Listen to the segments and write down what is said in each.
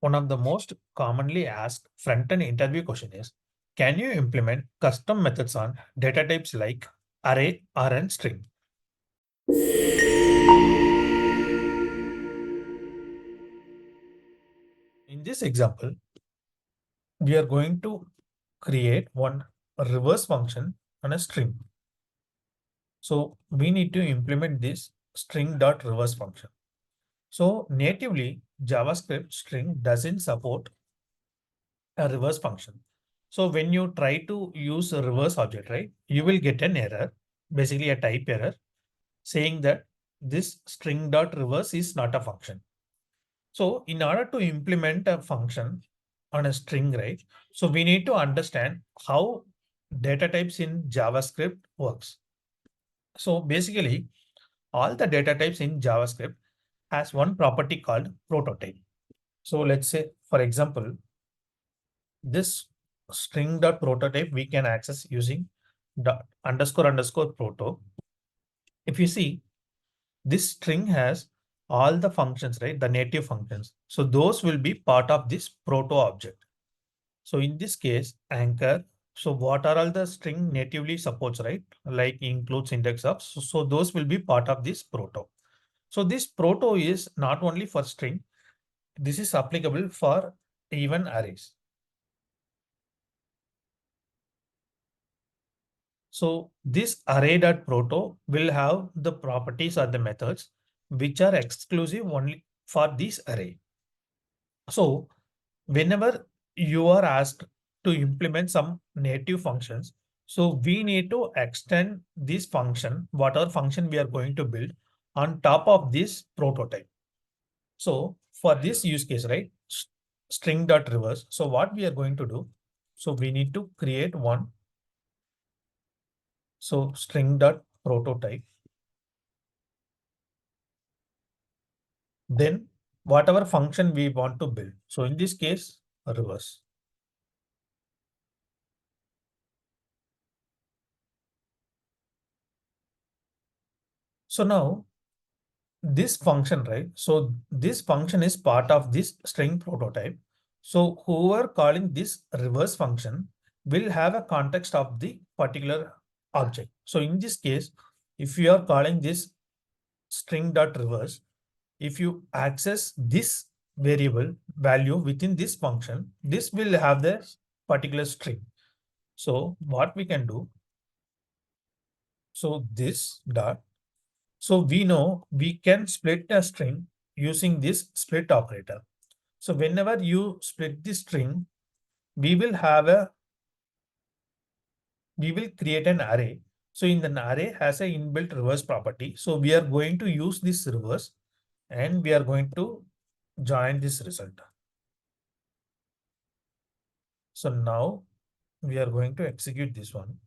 One of the most commonly asked front-end interview question is, can you implement custom methods on data types like array, and string? In this example, we are going to create one reverse function on a string. So we need to implement this string.reverse function. So natively, JavaScript string doesn't support a reverse function. So when you try to use a reverse object, right, you will get an error, basically a type error, saying that this string.reverse is not a function. So in order to implement a function on a string, right, so we need to understand how data types in JavaScript works. So basically, all the data types in JavaScript has one property called prototype. So let's say, for example, this string.prototype we can access using dot underscore underscore proto. If you see, this string has all the functions, right? The native functions. So those will be part of this proto object. So in this case, anchor. So what are all the string natively supports, right? Like includes index of. So those will be part of this proto. So this proto is not only for string, this is applicable for even arrays. So this array.proto will have the properties or the methods which are exclusive only for this array. So whenever you are asked to implement some native functions, so we need to extend this function, whatever function we are going to build on top of this prototype. So for this use case, right, string.reverse. So what we are going to do, so we need to create one. So string.prototype. Then whatever function we want to build. So in this case, reverse. So now this function, right? So this function is part of this string prototype. So whoever calling this reverse function will have a context of the particular object. So in this case, if you are calling this string.reverse, if you access this variable value within this function, this will have the particular string. So what we can do, so this dot, so we know we can split a string using this split operator. So whenever you split the string, we will have a, we will create an array. So in an array has a inbuilt reverse property. So we are going to use this reverse and we are going to join this result. So now we are going to execute this one.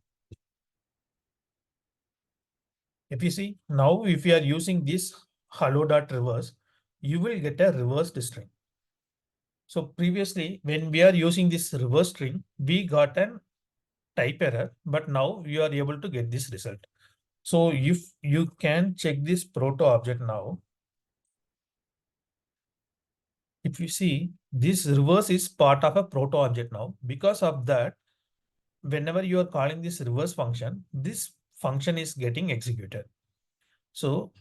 If you see now, if you are using this hello.reverse, you will get a reversed string. So previously, when we are using this reverse string, we got an type error, but now you are able to get this result. So if you can check this proto object now, if you see this reverse is part of a proto object now, because of that, whenever you are calling this reverse function, this function is getting executed. So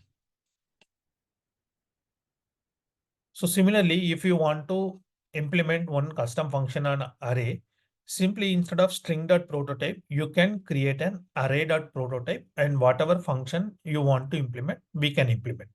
similarly, if you want to implement one custom function on array, simply instead of string.prototype, you can create an array.prototype and whatever function you want to implement, we can implement.